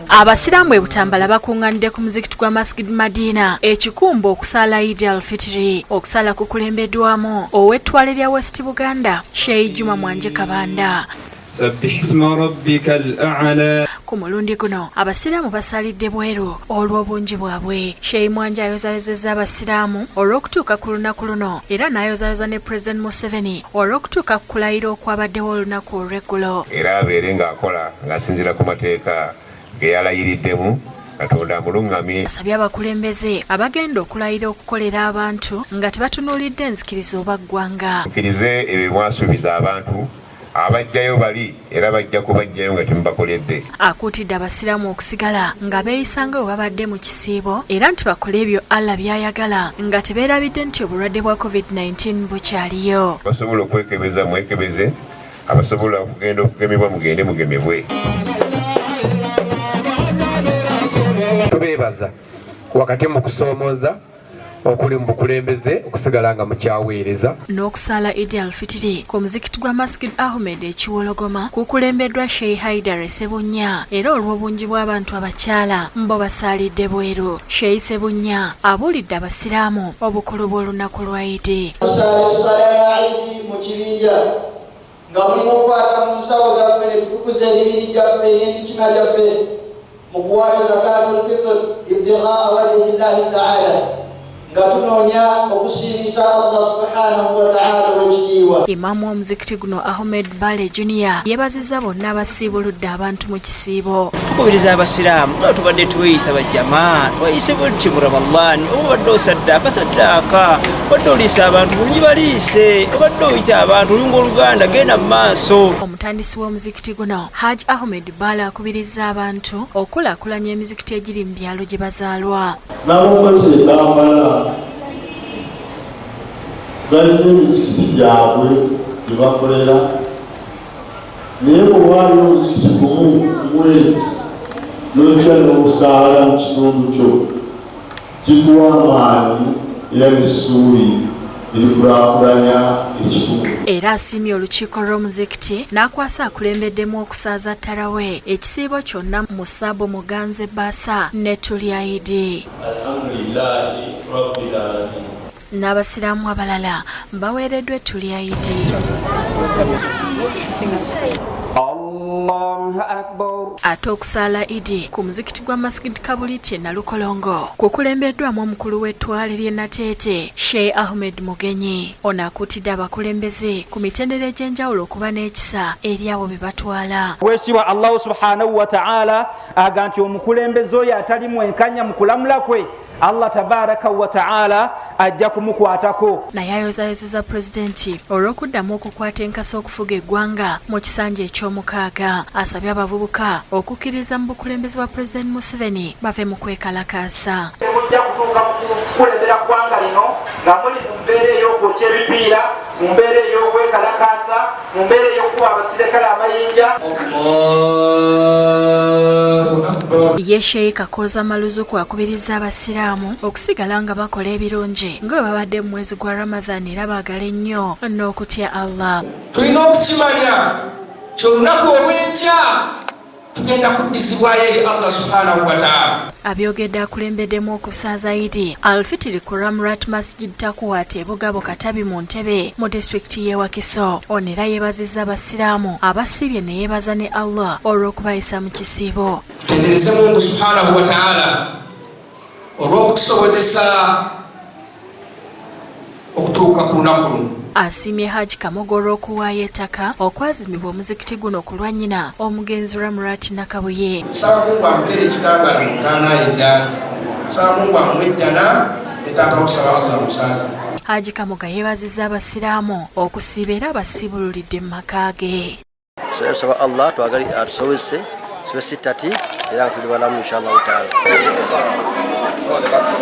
Abasiraamu e Butambala bakunganidde ku muzikiti gwa Masjid Madina ekikumba okusala Eid al-Fitri. Okusala kukulembeddwamu ow'ettwale lya West Buganda Sheikh Juma Mwanje Kabanda. Ku mulundi guno abasiraamu basalidde bweru olw'obungi bwabwe. Sheikh Mwanje ayozayozezza abasiraamu olw'okutuuka ku lunaku luno era n'ayozayoza ne President Museveni olw'okutuuka ku kulayira okwabaddewo olunaku olw'eggulo. Era abeere ng'akola ng'asinziira ku mateeka ge yalayiriddemu Katonda amulungamye. Asabye abakulembeze abagenda okulayira okukolera abantu nga tebatunuulidde nzikiriza oba ggwanga. Mukkirize ebyo mwasuubiza abantu abajjayo bali era bajja kubajjayo nga temubakoledde. Akuutidde abasiraamu okusigala nga beeyisanga bwe babadde mu kisiibo era nti bakole ebyo Allah by'ayagala nga tebeerabidde nti obulwadde bwa COVID-19 bukyaliyo. Basobola okwekebeza mwekebeze, abasobola okugenda okugemebwa mugende mugemebwe. Tubeebaza wakati mu kusoomooza okuli mu bukulembeze okusigala nga mukyaweereza n'okusala Eid al-Fitri ku muzikiti gwa Masjid Ahmed ekiwologoma kukulembeddwa Sheikh Haidar Sebunya era olw'obungi bw'abantu abakyala mbo basaalidde bweru. Sheikh Sebunya abuulidde abasiraamu obukulu bw'olunaku lwa Eid. Osala ya Eid mu kibinja nga mulimu okukwata mu nsawo zaffe ne tutukuza emibiri gyaffe n'emitima gyaffe mu kuwaayo zakatul fitr ibtighaa wajhi llahi ta'ala. Imaamu w'omuzikiti guno Ahmed Bale Junior yeebazizza bonna abasiibuludde abantu mu kisiibo. Tukubiriza abasiraamu nga tubadde tuweeyisa bajjamaa tweyise buti mu Ramadaan obadde osaddaaka obadde oliisa abantu bulungi baliise obadde oyita abantu olunga oluganda genda mu maaso. Omutandisi w'omuzikiti guno Hajj Ahmed Bale akubirizza abantu okulaakulanya emizikiti egiri mu byalo gye bazaalwa. Balina emizikiti gyabwe gye bakolera naye bwewaayo omuzikiti gumu mwezi n'otya n'obusaala mu kitundu kyo kikuwa amaanyi era n'essuubi erikulaakulanya ekitundu. Era asiimye olukiiko lw'omuzikiti n'akwasa akulembeddemu okusaaza ttarawe ekisiibo kyonna mu ssabo muganze Baasa ne tulya Eid. Alhamdulillahi rabbil alamin. N'abasiraamu abalala baweereddwa tulya Eid. Ate okusala Eid ku muzikiti gwa Masjid Kabuliti Nalukolongo kukulembeddwamu omukulu w'ettwale ly'e Nateete Sheikh Ahmed Mugenyi. Ono akuutidde abakulembeze ku mitendera egy'enjawulo okuba n'ekisa eri abo be batwala. Weesibwa Allahu subhanahu wa ta'ala aga nti omukulembeze oyo atali mwenkanya mu kulamula kwe Allah tabaraka wa ta'ala ajja kumukwatako. Naye ayozayozeza pulezidenti olw'okuddamu okukwata enkasi okufuga eggwanga mu kisanja eky'omukaaga. Asabye abavubuka okukkiriza mu bukulembeze bwa President Museveni bave mu kwekalakaasa. Mujja kutuuka kukulembera ggwanga lino nga muli mu mbeera ey'okwokya ebipiira, mu mbeera ey'okwekalakaasa, mu mbeera ey'okuwa abasirikale amayinja. Ye Sheikh Kakoza Maluzuku akubiriza abasiraamu okusigala nga bakola ebirungi nga bwe babadde mu mwezi gwa Ramadhan era baagala ennyo n'okutya Allah. Tulina okukimanya kyolunaku olw'enkya tugenda kuddizibwayo eri Allah subhanahu wa ta'ala. Abyogedde akulembeddemu okusaaza Eid al-Fitri ku Ramrat Masjid Takuwat Bugabo Katabi mu Ntebe mu disitulikiti y'e Wakiso. Ono era yeebazizza abasiraamu abasibye ne yeebaza ne Allah olw'okubayisa mu kisiibo. Tutendereze Mungu subhanahu wa ta'ala olw'okutusobozesa okutuuka ku lunaku luno. Asiimye Hajj Kamogo olw'okuwaayo ettaka okwazimibwa omuzikiti guno ku lwannyina omugenzi Ramrat Nakabuye. Nsaba Mungu amutere ekitangaala mu ntaana ejja. Nsaba Mungu amwejjana etaata okusaba Allah musaaza. Hajj Kamoga yeebazizza abasiraamu okusiiba era abasiibululidde mu maka ge. Nsaba Allah atusobozese tube sittati era nga tuli balamu inshallah ta'ala.